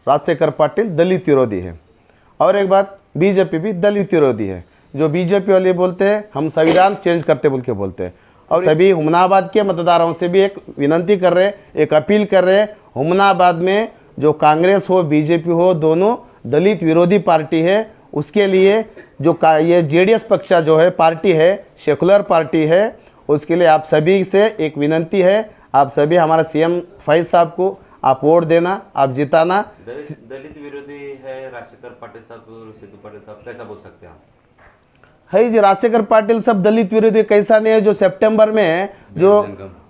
राजशेखर पाटिल दलित विरोधी है। और एक बात, बीजेपी भी दलित विरोधी है। जो बीजेपी वाले बोलते हैं हम संविधान चेंज करते बोल के बोलते हैं। और सभी हुमनाबाद के मतदाताओं से भी एक विनंती कर रहे हैं, एक अपील कर रहे हैं, हुमनाबाद में जो कांग्रेस हो बीजेपी हो दोनों दलित विरोधी पार्टी है। उसके लिए जो ये जेडीएस पक्ष जो है पार्टी है, सेकुलर पार्टी है, उसके लिए आप सभी से एक विनंती है, आप सभी हमारा सीएम फैज साहब को आप वोट देना, आप जिताना। दलित विरोधी है राजशेखर पाटिल साहब, सिद्धू पाटिल साहब, कैसा बोल सकते हैं आप? है जी, राजशेखर पाटिल सब दलित विरोधी कैसा नहीं है। जो सितंबर में जो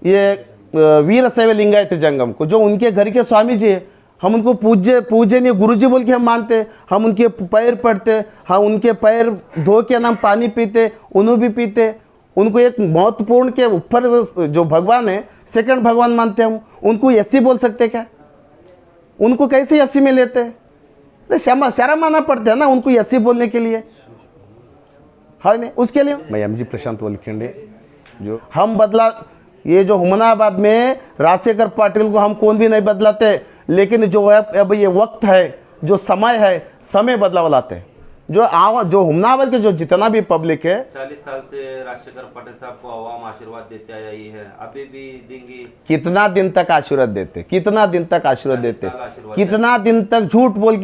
ये वीर शैव लिंगायत जंगम को जो उनके घर के स्वामी जी है, हम उनको पूजनीय गुरुजी बोल के हम मानते, हम उनके पैर पड़ते, हम उनके पैर धो के नाम पानी पीते, उन्हें भी पीते। उनको एक महत्वपूर्ण के ऊपर जो भगवान है सेकंड भगवान मानते हम, उनको एससी बोल सकते क्या? उनको कैसे एससी में लेते? अरे शर्म आना पड़ता है ना उनको एससी बोलने के लिए, है नहीं? उसके लिए मैं एमजी प्रशांत वलखेंडे, जो हम बदला, ये जो हुमनाबाद में राजशेखर पाटिल को हम कौन भी नहीं बदलाते, लेकिन जो अब ये वक्त है, जो समय है, समय बदलाव लाते हैं। जो हुमनाबाद के जो जितना भी पब्लिक है, 40 साल से राजशेखर पाटिल साहब को आवाम आशीर्वाद देते आई है, अभी भी देंगी। कितना दिन तक आशीर्वाद देते, कितना दिन तक आशीर्वाद देते, कितना दिन तक झूठ बोल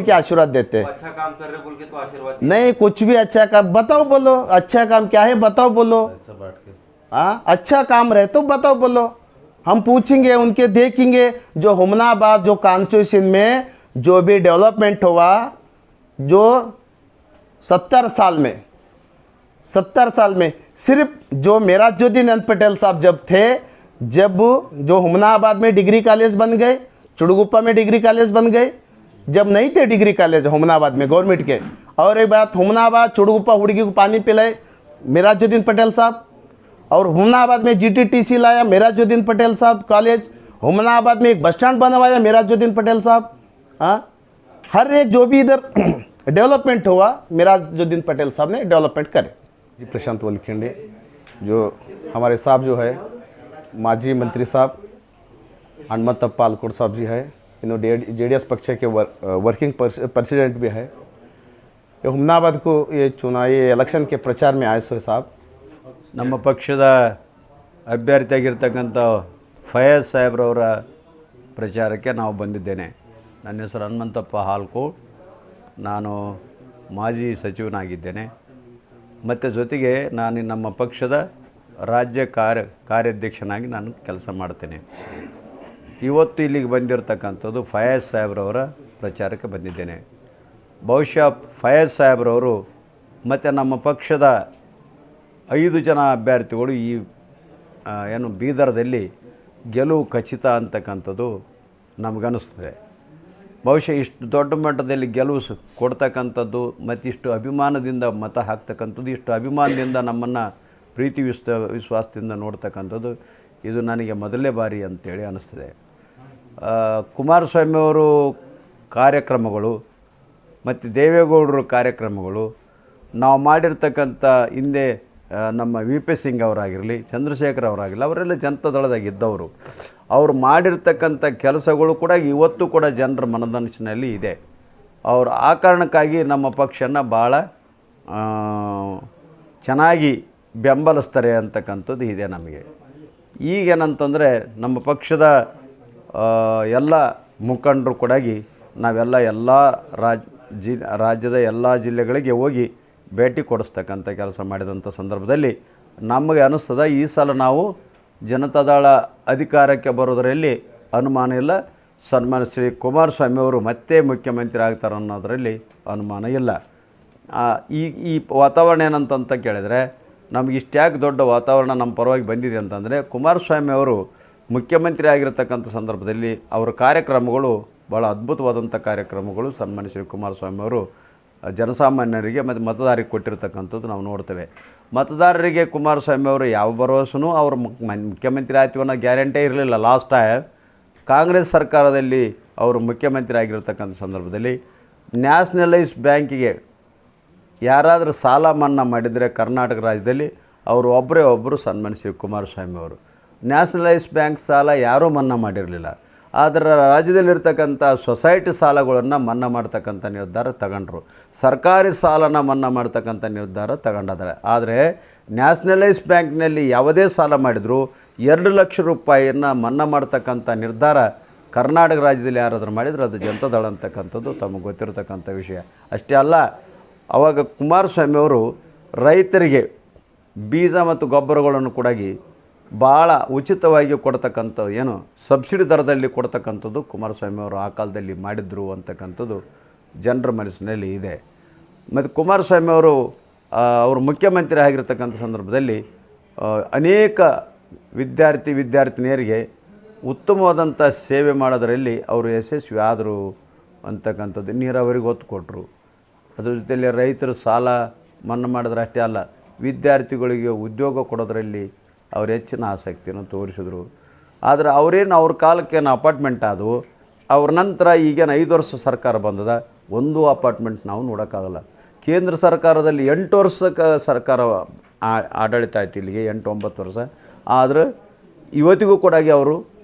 के आशीर्वाद देते। अच्छा काम कर रहे बोल के तो आशीर्वाद नहीं, कुछ भी अच्छा काम बताओ बोलो, अच्छा काम क्या है बताओ बोलो। हाँ, अच्छा काम रहे तो बताओ बोलो, हम पूछेंगे, उनके देखेंगे। जो हुमनाबाद जो कॉन्स्टिट्यूशन में जो भी डेवलपमेंट हुआ, जो 70 साल में सिर्फ जो मेराजुद्दीन अनंत पटेल साहब जब थे, जब जो हुमनाबाद में डिग्री कॉलेज बन गए, चुड़गुप्पा में डिग्री कॉलेज बन गए, जब नहीं थे डिग्री कॉलेज हुमनाबाद में गवर्नमेंट के। और एक बात, हुमनाबाद चुड़गुप्पा हुड़गी को पानी पिलाए मेराजुद्दीन पटेल साहब, और हुमनाबाद में जीटीटीसी लाया मेराजुद्दीन पटेल साहब कॉलेज, हुमनाबाद में एक बस स्टैंड बनवाया मेराजुद्दीन पटेल साहब। हाँ, हर एक जो भी इधर डेवलपमेंट हुआ मेराजुद्दीन पटेल साहब ने डेवलपमेंट करे। जी प्रशांत वलखेंडे, जो हमारे साहब जो है माजी मंत्री साहब हनुमंतप्पा पालकोट साहब जी है, इन्होंने जेडीएस पक्ष के वर्किंग प्रेसिडेंट भी है। ये हुमनाबाद को ये चुनावी इलेक्शन के प्रचार में आए सो साहब, ನಮ್ಮ ಪಕ್ಷದ ಅಭ್ಯರ್ಥಿಯಾಗಿರ್ತಕ್ಕಂಥ ಫಯಾಜ್ ಸಾಹೇಬ್ರವರ ಪ್ರಚಾರಕ್ಕೆ ನಾವು ಬಂದಿದ್ದೇನೆ. ನನ್ನ ಹೆಸರು ಹನುಮಂತಪ್ಪ ಹಾಲ್ಕೋಟ್, ನಾನು ಮಾಜಿ ಸಚಿವನಾಗಿದ್ದೇನೆ ಮತ್ತು ಜೊತೆಗೆ ನಾನು ನಮ್ಮ ಪಕ್ಷದ ರಾಜ್ಯ ಕಾರ್ಯಾಧ್ಯಕ್ಷನಾಗಿ ನಾನು ಕೆಲಸ ಮಾಡ್ತೇನೆ. ಇವತ್ತು ಇಲ್ಲಿಗೆ ಬಂದಿರತಕ್ಕಂಥದ್ದು ಫಯಾಜ್ ಸಾಹೇಬ್ರವರ ಪ್ರಚಾರಕ್ಕೆ ಬಂದಿದ್ದೇನೆ. ಬಹುಶಃ ಫಯಾಜ್ ಸಾಹೇಬ್ರವರು ಮತ್ತು ನಮ್ಮ ಪಕ್ಷದ 5 ಜನ ಅಭ್ಯರ್ಥಿಗಳು ಈ ಏನು ಬೀದರ್ದಲ್ಲಿ ಗೆಲುವು ಖಚಿತ ಅಂತಕ್ಕಂಥದ್ದು ನಮಗನ್ನಿಸ್ತದೆ. ಬಹುಶಃ ಇಷ್ಟು ದೊಡ್ಡ ಮಟ್ಟದಲ್ಲಿ ಗೆಲುವು ಕೊಡ್ತಕ್ಕಂಥದ್ದು ಮತ್ತು ಇಷ್ಟು ಅಭಿಮಾನದಿಂದ ಮತ ಹಾಕ್ತಕ್ಕಂಥದ್ದು, ಇಷ್ಟು ಅಭಿಮಾನದಿಂದ ನಮ್ಮನ್ನು ಪ್ರೀತಿ ವಿಶ್ವಾಸದಿಂದ ನೋಡ್ತಕ್ಕಂಥದ್ದು ಇದು ನನಗೆ ಮೊದಲನೇ ಬಾರಿ ಅಂತೇಳಿ ಅನ್ನಿಸ್ತದೆ. ಕುಮಾರಸ್ವಾಮಿಯವರು ಕಾರ್ಯಕ್ರಮಗಳು ಮತ್ತು ದೇವೇಗೌಡರ ಕಾರ್ಯಕ್ರಮಗಳು, ನಾವು ಮಾಡಿರ್ತಕ್ಕಂಥ ಹಿಂದೆ ನಮ್ಮ ವಿ.ಪಿ. ಸಿಂಗ್ ಅವರಾಗಿರಲಿ, ಚಂದ್ರಶೇಖರ್ ಅವರಾಗಿರಲಿ, ಅವರೆಲ್ಲ ಜನತಾದಳದಾಗಿದ್ದವರು. ಅವರು ಮಾಡಿರ್ತಕ್ಕಂಥ ಕೆಲಸಗಳು ಕೂಡ ಇವತ್ತು ಕೂಡ ಜನರ ಮನದನಿಸಿನಲ್ಲಿ ಇದೆ. ಅವರು ಆ ಕಾರಣಕ್ಕಾಗಿ ನಮ್ಮ ಪಕ್ಷನ ಭಾಳ ಚೆನ್ನಾಗಿ ಬೆಂಬಲಿಸ್ತಾರೆ ಅಂತಕ್ಕಂಥದ್ದು ಇದೆ ನಮಗೆ. ಈಗೇನಂತಂದರೆ ನಮ್ಮ ಪಕ್ಷದ ಎಲ್ಲ ಮುಖಂಡರು ಕೂಡ ನಾವೆಲ್ಲ ರಾಜ್ಯದ ಎಲ್ಲ ಜಿಲ್ಲೆಗಳಿಗೆ ಹೋಗಿ ಭೇಟಿ ಕೊಡಿಸ್ತಕ್ಕಂಥ ಕೆಲಸ ಮಾಡಿದಂಥ ಸಂದರ್ಭದಲ್ಲಿ ನಮಗೆ ಅನ್ನಿಸ್ತದೆ ಈ ಸಲ ನಾವು ಜನತಾದಳ ಅಧಿಕಾರಕ್ಕೆ ಬರೋದರಲ್ಲಿ ಅನುಮಾನ ಇಲ್ಲ. ಸನ್ಮಾನ್ಯ ಶ್ರೀ ಕುಮಾರಸ್ವಾಮಿಯವರು ಮತ್ತೆ ಮುಖ್ಯಮಂತ್ರಿ ಆಗ್ತಾರೆ ಅನ್ನೋದರಲ್ಲಿ ಅನುಮಾನ ಇಲ್ಲ. ಈ ವಾತಾವರಣ ಏನಂತ ಕೇಳಿದರೆ, ನಮಗೆ ಇಷ್ಟ್ಯಾಕೆ ದೊಡ್ಡ ವಾತಾವರಣ ನಮ್ಮ ಪರವಾಗಿ ಬಂದಿದೆ ಅಂತಂದರೆ, ಕುಮಾರಸ್ವಾಮಿ ಅವರು ಮುಖ್ಯಮಂತ್ರಿ ಆಗಿರತಕ್ಕಂಥ ಸಂದರ್ಭದಲ್ಲಿ ಅವರ ಕಾರ್ಯಕ್ರಮಗಳು ಭಾಳ ಅದ್ಭುತವಾದಂಥ ಕಾರ್ಯಕ್ರಮಗಳು ಸನ್ಮಾನ್ಯ ಶ್ರೀ ಕುಮಾರಸ್ವಾಮಿ ಅವರು ಜನಸಾಮಾನ್ಯರಿಗೆ ಮತ್ತು ಮತದಾರರಿಗೆ ಕೊಟ್ಟಿರ್ತಕ್ಕಂಥದ್ದು ನಾವು ನೋಡ್ತೇವೆ. ಮತದಾರರಿಗೆ ಕುಮಾರಸ್ವಾಮಿ ಅವರು ಯಾವ ಭರವಸೆನೂ ಅವರು ಮುಖ್ಯಮಂತ್ರಿ ಆಯ್ತು ಅನ್ನೋ ಗ್ಯಾರಂಟಿ ಇರಲಿಲ್ಲ. ಲಾಸ್ಟ್ ಟೈಮ್ ಕಾಂಗ್ರೆಸ್ ಸರ್ಕಾರದಲ್ಲಿ ಅವರು ಮುಖ್ಯಮಂತ್ರಿ ಆಗಿರ್ತಕ್ಕಂಥ ಸಂದರ್ಭದಲ್ಲಿ ನ್ಯಾಷನಲೈಸ್ ಬ್ಯಾಂಕಿಗೆ ಯಾರಾದರೂ ಸಾಲ ಮನ್ನಾ ಮಾಡಿದರೆ ಕರ್ನಾಟಕ ರಾಜ್ಯದಲ್ಲಿ ಅವರು ಒಬ್ಬರು ಸನ್ಮಾನ್ಯ ಶ್ರೀ ಕುಮಾರಸ್ವಾಮಿ ಅವರು. ನ್ಯಾಷನಲೈಸ್ ಬ್ಯಾಂಕ್ ಸಾಲ ಯಾರೂ ಮನ್ನಾ ಮಾಡಿರಲಿಲ್ಲ. ಆದರೆ ರಾಜ್ಯದಲ್ಲಿರ್ತಕ್ಕಂಥ ಸೊಸೈಟಿ ಸಾಲಗಳನ್ನು ಮನ್ನಾ ಮಾಡ್ತಕ್ಕಂಥ ನಿರ್ಧಾರ ತಗೊಂಡ್ರು. ಸರ್ಕಾರಿ ಸಾಲನ ಮನ್ನಾ ಮಾಡ್ತಕ್ಕಂಥ ನಿರ್ಧಾರ ತಗೊಂಡಿದ್ದಾರೆ. ಆದರೆ ನ್ಯಾಷನಲೈಸ್ ಬ್ಯಾಂಕ್ನಲ್ಲಿ ಯಾವುದೇ ಸಾಲ ಮಾಡಿದರೂ 2 ಲಕ್ಷ ರೂಪಾಯಿಯನ್ನು ಮನ್ನಾ ಮಾಡ್ತಕ್ಕಂಥ ನಿರ್ಧಾರ ಕರ್ನಾಟಕ ರಾಜ್ಯದಲ್ಲಿ ಯಾರಾದರೂ ಮಾಡಿದರೆ ಅದು ಜನತಾದಳ ಅಂತಕ್ಕಂಥದ್ದು ತಮಗೆ ಗೊತ್ತಿರತಕ್ಕಂಥ ವಿಷಯ. ಅಷ್ಟೇ ಅಲ್ಲ, ಆವಾಗ ಕುಮಾರಸ್ವಾಮಿ ಅವರು ರೈತರಿಗೆ ಬೀಜ ಮತ್ತು ಗೊಬ್ಬರಗಳನ್ನು ಕೂಡ ಭಾಳ ಉಚಿತವಾಗಿ ಕೊಡ್ತಕ್ಕಂಥ ಏನು ಸಬ್ಸಿಡಿ ದರದಲ್ಲಿ ಕೊಡ್ತಕ್ಕಂಥದ್ದು ಕುಮಾರಸ್ವಾಮಿ ಅವರು ಆ ಕಾಲದಲ್ಲಿ ಮಾಡಿದ್ರು ಅಂತಕ್ಕಂಥದ್ದು ಜನರ ಮನಸ್ಸಿನಲ್ಲಿ ಇದೆ. ಮತ್ತು ಕುಮಾರಸ್ವಾಮಿ ಅವರು ಮುಖ್ಯಮಂತ್ರಿ ಆಗಿರ್ತಕ್ಕಂಥ ಸಂದರ್ಭದಲ್ಲಿ ಅನೇಕ ವಿದ್ಯಾರ್ಥಿನಿಯರಿಗೆ ಉತ್ತಮವಾದಂಥ ಸೇವೆ ಮಾಡೋದರಲ್ಲಿ ಅವರು ಯಶಸ್ವಿ ಆದರು ಅಂತಕ್ಕಂಥದ್ದು. ನೀರಾವರಿಗೆ ಒತ್ತು ಕೊಟ್ಟರು. ಅದ್ರ ಜೊತೆಯಲ್ಲಿ ರೈತರು ಸಾಲ ಮನ್ನಾ ಮಾಡಿದ್ರೆ ಅಷ್ಟೇ ಅಲ್ಲ, ವಿದ್ಯಾರ್ಥಿಗಳಿಗೆ ಉದ್ಯೋಗ ಕೊಡೋದರಲ್ಲಿ ಅವ್ರು ಹೆಚ್ಚಿನ ಆಸಕ್ತಿಯನ್ನು ತೋರಿಸಿದ್ರು. ಆದರೆ ಅವ್ರ ಕಾಲಕ್ಕೇನು ಅಪಾರ್ಟ್ಮೆಂಟ್ ಆದವು. ಅವ್ರ ನಂತರ ಈಗೇನು 5 ವರ್ಷ ಸರ್ಕಾರ ಬಂದದ, ಒಂದು ಅಪಾರ್ಟ್ಮೆಂಟ್ ನಾವು ನೋಡೋಕ್ಕಾಗಲ್ಲ. ಕೇಂದ್ರ ಸರ್ಕಾರದಲ್ಲಿ 8 ವರ್ಷಕ್ಕೆ ಸರ್ಕಾರ ಆಡಳಿತ ಆಯ್ತು, ಇಲ್ಲಿಗೆ 8-9 ವರ್ಷ. ಆದರೆ ಇವತ್ತಿಗೂ ಕೂಡ ಅವರು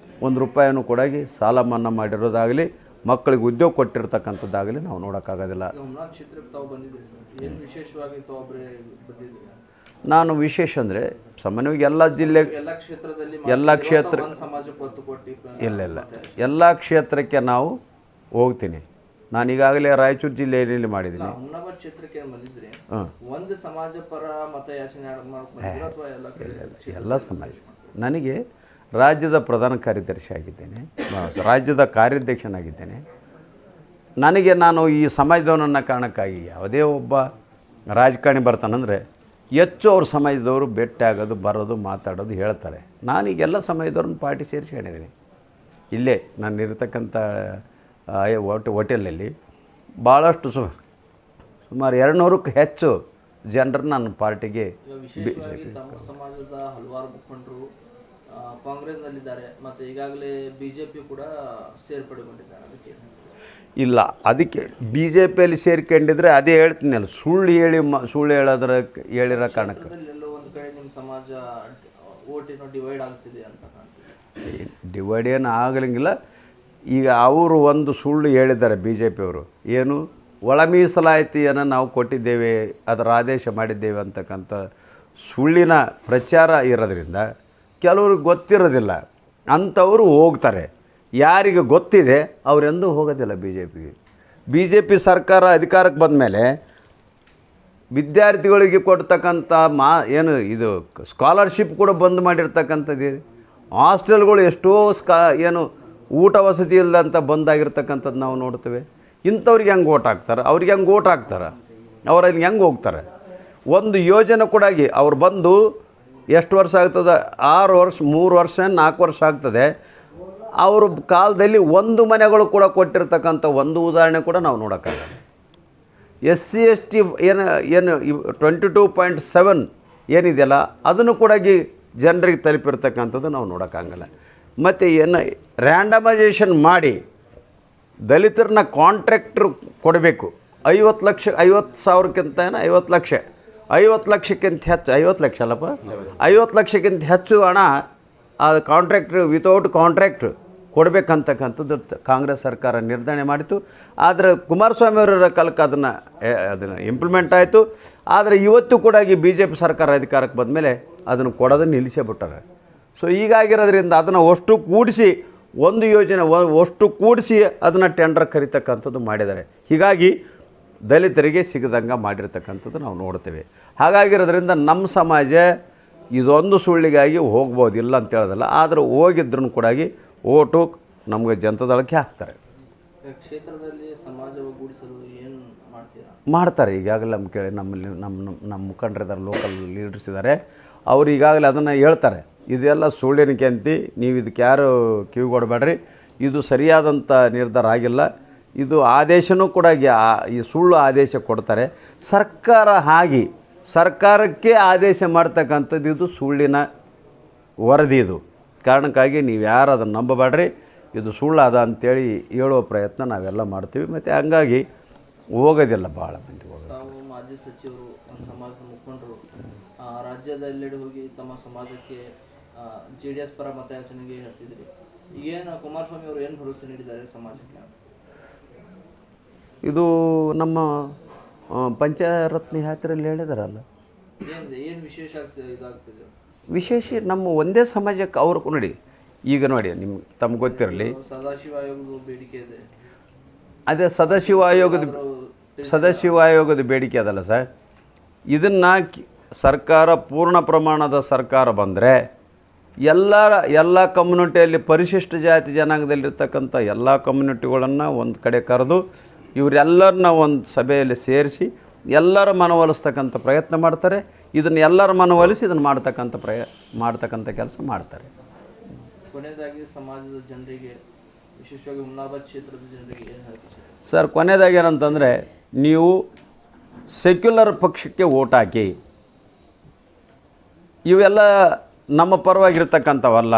1 ರೂಪಾಯಿನೂ ಕೂಡ ಸಾಲ ಮನ್ನಾ ಮಾಡಿರೋದಾಗಲಿ, ಮಕ್ಕಳಿಗೆ ಉದ್ಯೋಗ ಕೊಟ್ಟಿರ್ತಕ್ಕಂಥದ್ದಾಗಲಿ ನಾವು ನೋಡೋಕ್ಕಾಗೋದಿಲ್ಲ. ನಾನು ವಿಶೇಷ ಅಂದರೆ ಸಾಮಾನ್ಯವಾಗಿ ಎಲ್ಲ ಜಿಲ್ಲೆ ಎಲ್ಲ ಕ್ಷೇತ್ರ ಎಲ್ಲ ಕ್ಷೇತ್ರಕ್ಕೆ ನಾವು ಹೋಗ್ತೀನಿ. ನಾನು ಈಗಾಗಲೇ ರಾಯಚೂರು ಜಿಲ್ಲೆಯಲ್ಲಿ ಮಾಡಿದ್ದೀನಿ. ಎಲ್ಲ ಸಮಾಜ. ನನಗೆ ರಾಜ್ಯದ ಪ್ರಧಾನ ಕಾರ್ಯದರ್ಶಿ ಆಗಿದ್ದೇನೆ, ರಾಜ್ಯದ ಕಾರ್ಯಾಧ್ಯಕ್ಷನಾಗಿದ್ದೇನೆ. ನಾನು ಈ ಸಮಾಜದವನನ್ನ ಕಾರಣಕ್ಕಾಗಿ ಯಾವುದೇ ಒಬ್ಬ ರಾಜಕಾರಣಿ ಬರ್ತಾನಂದರೆ ಹೆಚ್ಚು ಅವ್ರ ಸಮಾಜದವರು ಭೇಟಿ ಆಗೋದು, ಬರೋದು, ಮಾತಾಡೋದು, ಹೇಳ್ತಾರೆ. ನಾನೀಗೆಲ್ಲ ಸಮಾಜದವ್ರನ್ನ ಪಾರ್ಟಿ ಸೇರಿಸ್ಕೊಂಡಿದ್ದೀನಿ. ಇಲ್ಲೇ ನಾನು ಇರತಕ್ಕಂಥ ಹೋಟೆಲಲ್ಲಿ ಭಾಳಷ್ಟು ಸುಮಾರು 200ಕ್ಕೂ ಹೆಚ್ಚು ಜನರನ್ನು ನನ್ನ ಪಾರ್ಟಿಗೆ ಸಮಾಜದ ಹಲವಾರು ಮುಖಂಡರು ಕಾಂಗ್ರೆಸ್ನಲ್ಲಿದ್ದಾರೆ ಮತ್ತು ಈಗಾಗಲೇ ಬಿಜೆಪಿ ಕೂಡ ಸೇರ್ಪಡೆಗೊಂಡಿದ್ದಾರೆ. ಅದಕ್ಕೆ ಇಲ್ಲ, ಅದಕ್ಕೆ ಬಿ ಜೆ ಪಿಯಲ್ಲಿ ಸೇರ್ಕೊಂಡಿದ್ರೆ ಅದೇ ಹೇಳ್ತೀನಲ್ಲ, ಸುಳ್ಳು ಹೇಳಿರೋ ಕಾರಣಕ್ಕೆ ಎಲ್ಲೋ ಒಂದು ಕಡೆ ನಿಮ್ಮ ಸಮಾಜ ಓಟಿನ ಡಿವೈಡ್ ಆಗ್ತಿದೆ ಅಂತ ಕಾಣ್ತದೆ. ಡಿವೈಡ್ ಏನು ಆಗಲಿಂಗಿಲ್ಲ. ಈಗ ಅವರು ಒಂದು ಸುಳ್ಳು ಹೇಳಿದ್ದಾರೆ ಬಿ ಜೆ ಪಿಯವರು. ಏನು ಒಳ ಮೀಸಲಾತಿಯನ್ನು ನಾವು ಕೊಟ್ಟಿದ್ದೇವೆ, ಅದರ ಆದೇಶ ಮಾಡಿದ್ದೇವೆ ಅಂತಕ್ಕಂಥ ಸುಳ್ಳಿನ ಪ್ರಚಾರ ಇರೋದ್ರಿಂದ ಕೆಲವ್ರಿಗೆ ಗೊತ್ತಿರೋದಿಲ್ಲ, ಅಂಥವರು ಹೋಗ್ತಾರೆ. ಯಾರಿಗೆ ಗೊತ್ತಿದೆ ಅವರೆಂದೂ ಹೋಗೋದಿಲ್ಲ ಬಿ ಜೆ ಪಿ ಸರ್ಕಾರ ಅಧಿಕಾರಕ್ಕೆ ಬಂದ ಮೇಲೆ ವಿದ್ಯಾರ್ಥಿಗಳಿಗೆ ಕೊಡ್ತಕ್ಕಂಥ ಏನು ಇದು ಸ್ಕಾಲರ್ಶಿಪ್ ಕೂಡ ಬಂದ್ ಮಾಡಿರ್ತಕ್ಕಂಥದ್ದು. ಹಾಸ್ಟೆಲ್ಗಳು ಎಷ್ಟೋ ಏನು ಊಟ ವಸತಿ ಇಲ್ಲದಂತ ಬಂದಾಗಿರ್ತಕ್ಕಂಥದ್ದು ನಾವು ನೋಡ್ತೇವೆ. ಇಂಥವ್ರಿಗೆ ಹೆಂಗೆ ಓಟ್ ಹಾಕ್ತಾರೆ, ಅವ್ರಿಗೆ ಹೆಂಗೆ ಓಟ್ ಹಾಕ್ತಾರೆ, ಅವರಲ್ಲಿ ಹೆಂಗೆ ಹೋಗ್ತಾರೆ? ಒಂದು ಯೋಜನೆ ಕೂಡ ಅವ್ರು ಬಂದು ಎಷ್ಟು ವರ್ಷ ಆಗ್ತದೆ? 6 ವರ್ಷ, 3 ವರ್ಷ, 4 ವರ್ಷ ಆಗ್ತದೆ. ಅವ್ರ ಕಾಲದಲ್ಲಿ ಒಂದು ಮನೆಗಳು ಕೂಡ ಕೊಟ್ಟಿರ್ತಕ್ಕಂಥ ಒಂದು ಉದಾಹರಣೆ ಕೂಡ ನಾವು ನೋಡೋಕ್ಕಾಗಲ್ಲ. SC/ST ಏನು 22.7 ಏನಿದೆಯಲ್ಲ ಅದನ್ನು ಕೂಡ ಜನರಿಗೆ ತಲುಪಿರ್ತಕ್ಕಂಥದ್ದು ನಾವು ನೋಡೋಕ್ಕಾಗಲ್ಲ. ಮತ್ತು ಏನು ರ್ಯಾಂಡಮೈಜೇಷನ್ ಮಾಡಿ ದಲಿತರನ್ನ ಕಾಂಟ್ರಾಕ್ಟ್ರು ಕೊಡಬೇಕು. 50 ಲಕ್ಷಕ್ಕಿಂತ ಹೆಚ್ಚು 50 ಲಕ್ಷ ಅಲ್ಲಪ್ಪ, 50 ಲಕ್ಷಕ್ಕಿಂತ ಹೆಚ್ಚು ಹಣ ಆ ಕಾಂಟ್ರಾಕ್ಟ್ರು ವಿತೌಟ್ ಕಾಂಟ್ರಾಕ್ಟ್ ಕೊಡಬೇಕಂತಕ್ಕಂಥದ್ದು ಕಾಂಗ್ರೆಸ್ ಸರ್ಕಾರ ನಿರ್ಣಯ ಮಾಡಿತು. ಆದರೆ ಕುಮಾರಸ್ವಾಮಿ ಅವರ ಕಾಲಕ್ಕೆ ಅದನ್ನು ಇಂಪ್ಲಿಮೆಂಟ್ ಆಯಿತು. ಆದರೆ ಇವತ್ತು ಕೂಡ BJP ಸರ್ಕಾರ ಅಧಿಕಾರಕ್ಕೆ ಬಂದಮೇಲೆ ಅದನ್ನು ಕೊಡೋದನ್ನು ನಿಲ್ಲಿಸೇ ಬಿಟ್ಟಾರೆ. ಸೊ ಹೀಗಾಗಿರೋದ್ರಿಂದ ಅದನ್ನು ಅಷ್ಟು ಕೂಡಿಸಿ ಒಂದು ಯೋಜನೆ ಅಷ್ಟು ಕೂಡಿಸಿ ಅದನ್ನು ಟೆಂಡರ್ ಕರಿತಕ್ಕಂಥದ್ದು ಮಾಡಿದ್ದಾರೆ. ಹೀಗಾಗಿ ದಲಿತರಿಗೆ ಸಿಗದಂಗೆ ಮಾಡಿರ್ತಕ್ಕಂಥದ್ದು ನಾವು ನೋಡ್ತೇವೆ. ಹಾಗಾಗಿರೋದ್ರಿಂದ ನಮ್ಮ ಸಮಾಜ ಇದೊಂದು ಸುಳ್ಳಿಗಾಗಿ ಹೋಗ್ಬೋದು, ಇಲ್ಲ ಅಂತ ಹೇಳೋದಲ್ಲ. ಆದರೆ ಹೋಗಿದ್ರೂ ಕೂಡ ಓಟು ನಮಗೆ ಜನತಾದಳಕ್ಕೆ ಹಾಕ್ತಾರೆ. ಕ್ಷೇತ್ರದಲ್ಲಿ ಸಮಾಜ ಒಗ್ಗೂಡಿಸಲು ಏನು ಮಾಡ್ತಾರೆ. ಈಗಾಗಲೇ ನಮ್ಮ ಮುಖಂಡರಿದ್ದಾರೆ, ಲೋಕಲ್ ಲೀಡರ್ಸ್ ಇದ್ದಾರೆ. ಅವರು ಈಗಾಗಲೇ ಅದನ್ನು ಹೇಳ್ತಾರೆ, ಇದೆಲ್ಲ ಸುಳ್ಳಿನಕ್ಕೆ ಅಂತಿ, ನೀವು ಇದಕ್ಕೆ ಯಾರು ಕಿವಿಗೊಡಬೇಡ್ರಿ, ಇದು ಸರಿಯಾದಂಥ ನಿರ್ಧಾರ ಆಗಿಲ್ಲ, ಇದು ಆದೇಶನೂ ಕೂಡ ಈ ಸುಳ್ಳು ಆದೇಶ ಕೊಡ್ತಾರೆ. ಸರ್ಕಾರಕ್ಕೆ ಆದೇಶ ಮಾಡ್ತಕ್ಕಂಥದ್ದು ಇದು ಸುಳ್ಳಿನ ವರದಿ. ಇದು ಕಾರಣಕ್ಕಾಗಿ ನೀವು ಯಾರು ಅದನ್ನು ನಂಬಬೇಡ್ರಿ, ಇದು ಸುಳ್ಳಾದ ಅಂಥೇಳಿ ಹೇಳುವ ಪ್ರಯತ್ನ ನಾವೆಲ್ಲ ಮಾಡ್ತೀವಿ. ಮತ್ತು ಹಂಗಾಗಿ ಹೋಗೋದಿಲ್ಲ, ಭಾಳ ಮಂದಿ ಹೋಗೋದು. ತಾವು ಮಾಜಿ ಸಚಿವರು, ಒಂದು ಸಮಾಜದ ಮುಖಂಡರು, ರಾಜ್ಯದೆಲ್ಲೆಡೆ ಹೋಗಿ ತಮ್ಮ ಸಮಾಜಕ್ಕೆ JDS ಪರ ಮತಯಾಚನೆಗೆ ಹೇಳ್ತಿದ್ರಿ. ಈಗೇನು ಕುಮಾರಸ್ವಾಮಿ ಅವರು ಏನು ಭರವಸೆ ನೀಡಿದ್ದಾರೆ ಸಮಾಜಕ್ಕೆ? ಇದು ನಮ್ಮ ಪಂಚರತ್ನ ಯಾತ್ರೆಯಲ್ಲಿ ಹೇಳಿದಾರಲ್ಲ, ಏನಿದೆ, ಏನು ವಿಶೇಷ ಇದಾಗ್ತಿದೆ? ವಿಶೇಷ ನಮ್ಮ ಒಂದೇ ಸಮಾಜಕ್ಕೆ ಅವರು ನೋಡಿ, ಈಗ ನೋಡಿ ನಿಮ್ಗೆ ತಮ್ಗೆ ಗೊತ್ತಿರಲಿ, ಸದಾಶಿವ ಆಯೋಗದ ಬೇಡಿಕೆ ಇದೆ. ಅದೇ ಸದಾಶಿವ ಆಯೋಗದ ಬೇಡಿಕೆ ಅದಲ್ಲ ಸರ್. ಇದನ್ನು ಸರ್ಕಾರ ಪೂರ್ಣ ಪ್ರಮಾಣದ ಸರ್ಕಾರ ಬಂದರೆ ಎಲ್ಲ ಕಮ್ಯುನಿಟಿಯಲ್ಲಿ ಪರಿಶಿಷ್ಟ ಜಾತಿ ಜನಾಂಗದಲ್ಲಿರ್ತಕ್ಕಂಥ ಎಲ್ಲ ಕಮ್ಯುನಿಟಿಗಳನ್ನು ಒಂದು ಕಡೆ ಕರೆದು ಇವರೆಲ್ಲರನ್ನ ಒಂದು ಸಭೆಯಲ್ಲಿ ಸೇರಿಸಿ ಎಲ್ಲರ ಮನವೊಲಿಸ್ತಕ್ಕಂಥ ಪ್ರಯತ್ನ ಮಾಡ್ತಾರೆ. ಇದನ್ನು ಎಲ್ಲರ ಮನವೊಲಿಸಿ ಇದನ್ನು ಮಾಡ್ತಕ್ಕಂಥ ಕೆಲಸ ಮಾಡ್ತಾರೆ. ಕೊನೆಯದಾಗಿ ಸಮಾಜದ ಜನರಿಗೆ, ವಿಶೇಷವಾಗಿ ಹುಮ್ನಾಬಾದ್ ಕ್ಷೇತ್ರದ ಜನರಿಗೆ ಏನು ಹೇಳ್ತೀವಿ ಸರ್? ಕೊನೆಯದಾಗಿ ಏನಂತಂದರೆ, ನೀವು ಸೆಕ್ಯುಲರ್ ಪಕ್ಷಕ್ಕೆ ಓಟ್ ಹಾಕಿ. ಇವೆಲ್ಲ ನಮ್ಮ ಪರವಾಗಿರ್ತಕ್ಕಂಥವಲ್ಲ,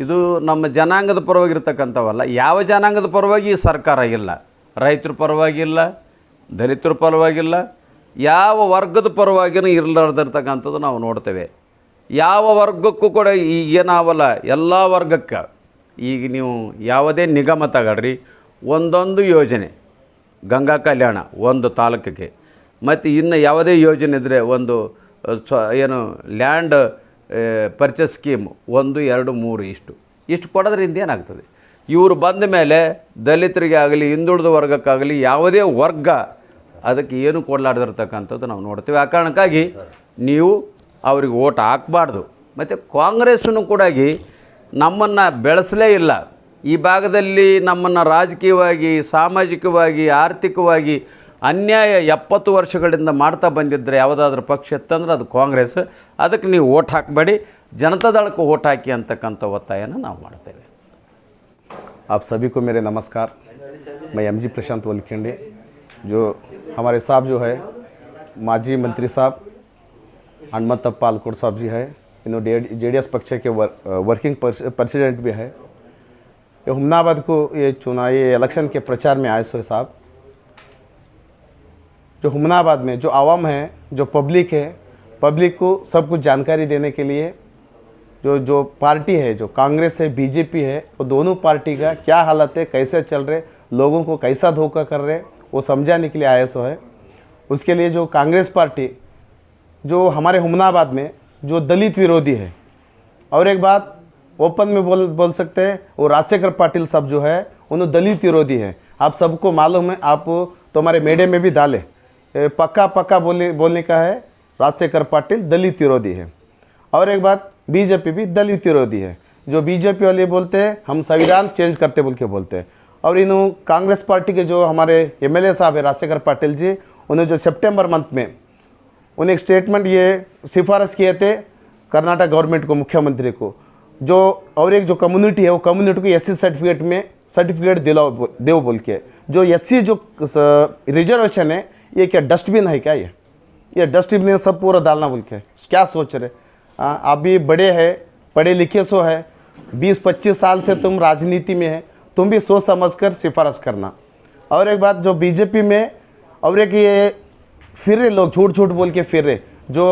ಇದು ನಮ್ಮ ಜನಾಂಗದ ಪರವಾಗಿರ್ತಕ್ಕಂಥವಲ್ಲ. ಯಾವ ಜನಾಂಗದ ಪರವಾಗಿ ಈ ಸರ್ಕಾರ ಇಲ್ಲ, ರೈತರ ಪರವಾಗಿಲ್ಲ, ದಲಿತರ ಪರವಾಗಿಲ್ಲ, ಯಾವ ವರ್ಗದ ಪರವಾಗಿಯೂ ಇರಲಾರ್ದಿರ್ತಕ್ಕಂಥದ್ದು ನಾವು ನೋಡ್ತೇವೆ. ಯಾವ ವರ್ಗಕ್ಕೂ ಕೂಡ ಈಗೇನಾವಲ್ಲ, ಎಲ್ಲ ವರ್ಗಕ್ಕೆ ಈಗ ನೀವು ಯಾವುದೇ ನಿಗಮ ತಗೊಳ್ರಿ, ಒಂದೊಂದು ಯೋಜನೆ, ಗಂಗಾ ಕಲ್ಯಾಣ ಒಂದು ತಾಲೂಕಿಗೆ, ಮತ್ತು ಇನ್ನು ಯಾವುದೇ ಯೋಜನೆ ಇದ್ದರೆ ಒಂದು ಏನು ಲ್ಯಾಂಡ್ ಪರ್ಚೇಸ್ ಸ್ಕೀಮ್ 1, 2, 3 ಇಷ್ಟು ಕೊಡೋದ್ರಿಂದ ಏನಾಗ್ತದೆ? ಇವರು ಬಂದ ಮೇಲೆ ದಲಿತರಿಗೆ ಆಗಲಿ ಹಿಂದುಳಿದ ವರ್ಗಕ್ಕಾಗಲಿ ಯಾವುದೇ ವರ್ಗ ಅದಕ್ಕೆ ಏನು ಕೊಡಲಾರ್ದಿರ್ತಕ್ಕಂಥದ್ದು ನಾವು ನೋಡ್ತೀವಿ. ಆ ಕಾರಣಕ್ಕಾಗಿ ನೀವು ಅವ್ರಿಗೆ ಓಟ್ ಹಾಕಬಾರ್ದು. ಮತ್ತು ಕಾಂಗ್ರೆಸ್ಸನ್ನು ಕೂಡ ನಮ್ಮನ್ನು ಬೆಳೆಸಲೇ ಇಲ್ಲ. ಈ ಭಾಗದಲ್ಲಿ ನಮ್ಮನ್ನು ರಾಜಕೀಯವಾಗಿ, ಸಾಮಾಜಿಕವಾಗಿ, ಆರ್ಥಿಕವಾಗಿ ಅನ್ಯಾಯ 70 ವರ್ಷಗಳಿಂದ ಮಾಡ್ತಾ ಬಂದಿದ್ದರೆ ಯಾವುದಾದ್ರೂ ಪಕ್ಷ ಇತ್ತಂದ್ರೆ ಅದು ಕಾಂಗ್ರೆಸ್. ಅದಕ್ಕೆ ನೀವು ಓಟ್ ಹಾಕಬೇಡಿ, ಜನತಾದಳಕ್ಕೆ ಓಟ್ ಹಾಕಿ ಅಂತಕ್ಕಂಥ ಒತ್ತಾಯನ ನಾವು ಮಾಡ್ತೇವೆ. आप सभी को मेरे नमस्कार। मैं एमजी प्रशांत वलखेंडे, जो हमारे साहब जो है माजी मंत्री साहब हनुमत पालकोट साहब जी है, इन्होंने जेडीएस पक्ष के वर्किंग प्रेसिडेंट भी है। ये हुमनाबाद को ये चुनावी इलेक्शन के प्रचार में आए सो साहब। जो हुमनाबाद में जो आवाम है, जो पब्लिक है, पब्लिक को सब कुछ जानकारी देने के लिए जो पार्टी है, जो कांग्रेस है, बीजेपी है, वो दोनों पार्टी का क्या हालत है, कैसे चल रहे, लोगों को कैसा धोखा कर रहे, वो समझाने के लिए आया सो है। उसके लिए जो कांग्रेस पार्टी जो हमारे हुमनाबाद में जो दलित विरोधी है, और एक बात ओपन में बोल सकते हैं, वो राजशेखर पाटिल साहब जो है उन्होंने दलित विरोधी है। आप सबको मालूम है, आप तो हमारे मीडिया में भी डाले, पक्का बोलने का है, राजशेखर पाटिल दलित विरोधी है। और एक बात, बीजेपी भी दलित विरोधी है। जो बीजेपी वाले बोलते हैं हम संविधान चेंज करते बोल के बोलते हैं। और इन कांग्रेस पार्टी के जो हमारे एमएलए साहब है राजशेखर पाटिल जी, उन्हें जो सितंबर मंथ में उन्हें एक स्टेटमेंट ये सिफारिश किए थे कर्नाटक गवर्नमेंट को, मुख्यमंत्री को, जो और एक जो कम्युनिटी है वो कम्युनिटी को एससी सर्टिफिकेट देव बोल के। जो एससी जो रिजर्वेशन है ये क्या डस्टबिन है क्या? ये डस्टबिन सब पूरा डालना बोल के क्या सोच रहे? आप भी बड़े हैं, पढ़े लिखे सो है, 20-25 साल से तुम राजनीति में है, तुम भी सोच समझ कर सिफारिश करना। और एक बात, जो बीजेपी में और एक ये फिर रहे लोग, झूठ बोल के फिर रहे, जो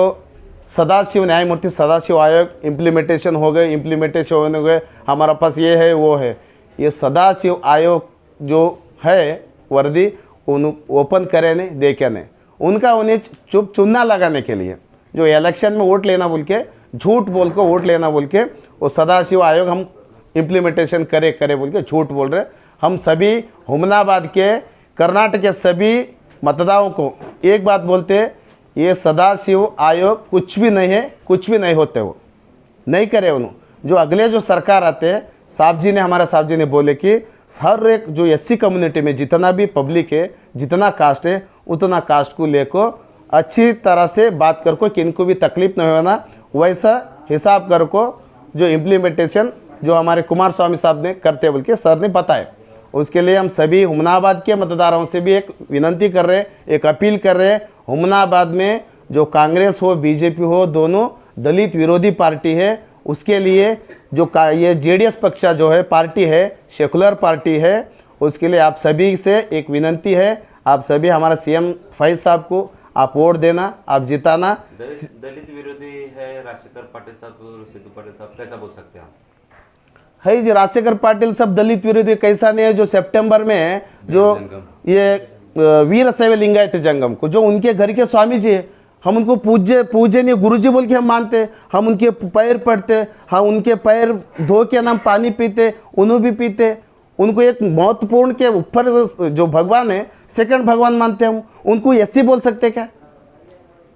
सदाशिव न्यायमूर्ति सदाशिव आयोग इम्प्लीमेंटेशन हो गए, हमारा पास ये है वो है। ये सदाशिव आयोग जो है वर्दी उन ओपन करे नहीं, देखे नहीं, उनका उन्हें चुनना लगाने के लिए जो इलेक्शन में वोट लेना बोल के, झूठ बोल के वोट लेना बोल के, वो सदाशिव आयोग हम इम्प्लीमेंटेशन करे बोल के झूठ बोल रहे। हम सभी हुमनाबाद के, कर्नाटक के सभी मतदाताओं को एक बात बोलते, ये सदाशिव आयोग कुछ भी नहीं है, कुछ भी नहीं होते, वो नहीं करे। उन्होंने जो अगले जो सरकार आते हैं, हमारे साहब जी ने बोले कि हर एक जो एससी कम्युनिटी में जितना भी पब्लिक है, जितना कास्ट है, उतना कास्ट को लेकर अच्छी तरह से बात कर को, किनको भी तकलीफ नहीं होना, वैसा हिसाब कर को जो इम्प्लीमेंटेशन जो हमारे कुमारस्वामी साहब ने करते बोल के सर ने बताया। उसके लिए हम सभी हुमनाबाद के मतदाताओं से भी एक विनती कर रहे हैं, एक अपील कर रहे हैं, हुमनाबाद में जो कांग्रेस हो, बीजेपी हो, दोनों दलित विरोधी पार्टी है। उसके लिए जो ये जेडीएस पक्ष जो है पार्टी है, सेकुलर पार्टी है, उसके लिए आप सभी से एक विनती है, आप सभी हमारा सीएम फैज साहब को आप वोट देना, आप जिताना। दलित विरोधी है राजशेखर पाटिल साहब, सिद्धू पाटिल साहब, कैसा बोल सकते हैं आप? है जी राजशेखर पाटिल सब दलित विरोधी कैसा नहीं है जो सितंबर में जो ये वीर शैव लिंगायत जंगम को जो उनके घर के स्वामी जी है, हम उनको पूजनीय गुरुजी बोल के हम मानते, हम उनके पैर पड़ते, हम उनके पैर धो के हम पानी पीते, उन्हें भी पीते, उनको एक महत्वपूर्ण के ऊपर जो भगवान है सेकंड भगवान मानते हम, उनको एससी बोल सकते क्या?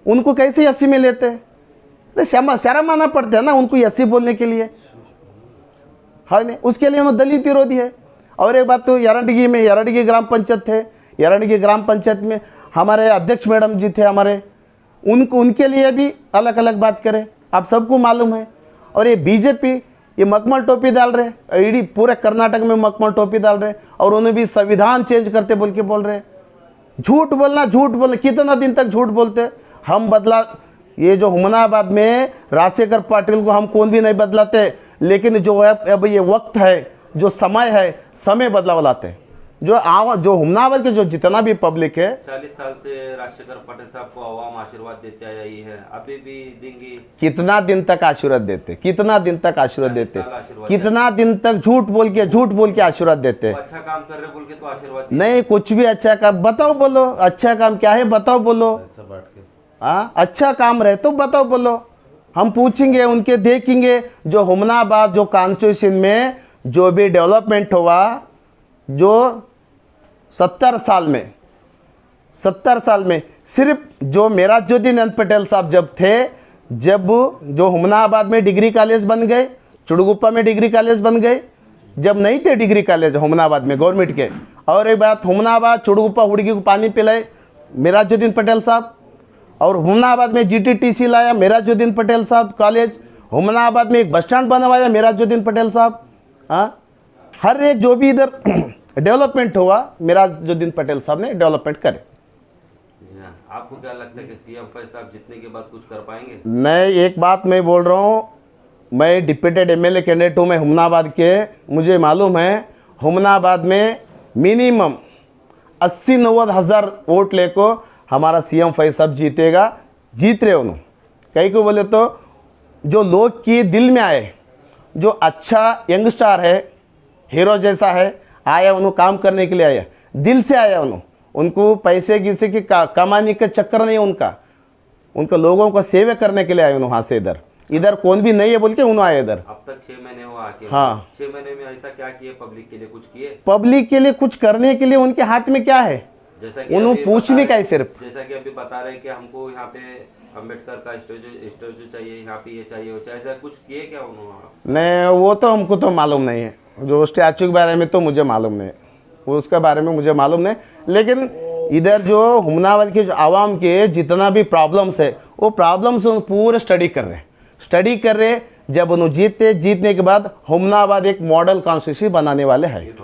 उनको कैसे एससी में लेते? अरे शर्म आना पड़ता है ना उनको एससी बोलने के लिए, है नहीं? उसके लिए उन्होंने दलित विरोधी है। और एक बात तो यरंडगी ग्राम पंचायत थे, यरंडगी ग्राम पंचायत में हमारे अध्यक्ष मैडम जी थे हमारे, उनके लिए भी अलग अलग बात करें, आप सबको मालूम है। और ये बीजेपी ये मखमल टोपी डाल रहे, ईडी पूरे कर्नाटक में मखमल टोपी डाल रहे, और उन्हें भी संविधान चेंज करते बोल के बोल रहे। झूठ बोलना, कितना दिन तक झूठ बोलते? हम बदला, ये जो हुमनाबाद में राजशेखर पाटिल को हम कौन भी नहीं बदलाते, लेकिन जो है अब ये वक्त है, जो समय है, समय बदलाव लाते। जो हुमनाबाद के जो जितना भी पब्लिक है, 40 साल से राजशेखर पाटिल साहब को आवाम आशीर्वाद देते आ रही है, अभी भी देंगी? कितना दिन तक आशीर्वाद देते? कितना दिन तक आशीर्वाद देते? आशीर्वाद कितना दिन तक झूठ बोल के आशीर्वाद देते? अच्छा काम कर रहे बोल के तो आशीर्वाद नहीं, कुछ भी अच्छा काम बताओ, बोलो अच्छा काम क्या है, बताओ, बोलो। हाँ, अच्छा काम रहे तो बताओ, बोलो, हम पूछेंगे, उनके देखेंगे। जो हुमनाबाद जो कॉन्स्टिट्यूशन में जो भी डेवलपमेंट हुआ, जो 70 साल में सिर्फ जो मेराजुद्दीन अनंत पटेल साहब जब थे, जब जो हुमनाबाद में डिग्री कॉलेज बन गए, चुड़गुप्पा में डिग्री कॉलेज बन गए, जब नहीं थे डिग्री कॉलेज हुमनाबाद में गवर्नमेंट के। और एक बात, हुमनाबाद चुड़गुप्पा हुड़गी को पानी पिलाए मेराजुद्दीन पटेल साहब, और हुमनाबाद में जीटीटीसी लाया मेराजुद्दीन पटेल साहब कॉलेज, हुमनाबाद में एक बस स्टैंड बनवाया मेराजुद्दीन पटेल साहब। हाँ, हर एक जो भी इधर डेवलपमेंट हुआ मेराजुद्दीन पटेल साहब ने डेवलपमेंट करे। आपको क्या लगता है कि सीएम फैज साहब जीतने के बाद कुछ कर पाएंगे? मैं एक बात मैं बोल रहा हूँ, मैं डिप्यूटेड एमएलए कैंडिडेट हूँ, मैं हुमनाबाद के, मुझे मालूम है हुमनाबाद में मिनिमम 80-90 हज़ार वोट लेको हमारा सीएम फैज साहब जीतेगा, जीत रहे उन्होंने। कहीं को बोले तो जो लोग की दिल में आए, जो अच्छा यंगस्टार है, हीरो जैसा है, आया उन्होंने काम करने के लिए आया, दिल से आया उनको पैसे किसी की कमाने का चक्कर नहीं उनका लोगों को सेवा करने के लिए आए वहाँ से। इधर कौन भी नहीं है बोल के उन्होंने आए इधर। अब तक 6 महीने हुआ आके। हाँ, 6 महीने में ऐसा क्या किए पब्लिक के लिए? कुछ किए? पब्लिक के लिए कुछ करने के लिए उनके हाथ में क्या है? जैसा कि उन्होंने पूछने का है सिर्फ। जैसा कि अभी बता रहे कि हमको यहाँ पे अम्बेडकर का स्टैचू चाहिए, यहाँ पे ये चाहिए, वो चाहिए, ऐसा कुछ किए क्या उन्होंने? नहीं, वो तो हमको तो मालूम नहीं है, जो स्टैचू के बारे में तो मुझे मालूम नहीं, वो उसके बारे में मुझे मालूम नहीं। लेकिन इधर जो हुमनाबाद के जो आवाम के जितना भी प्रॉब्लम्स है, वो प्रॉब्लम्स पूरे स्टडी कर रहे। जब उन्होंने जीतने के बाद हुमनाबाद एक मॉडल कॉन्स्टिट्यूंसी बनाने वाले हैं।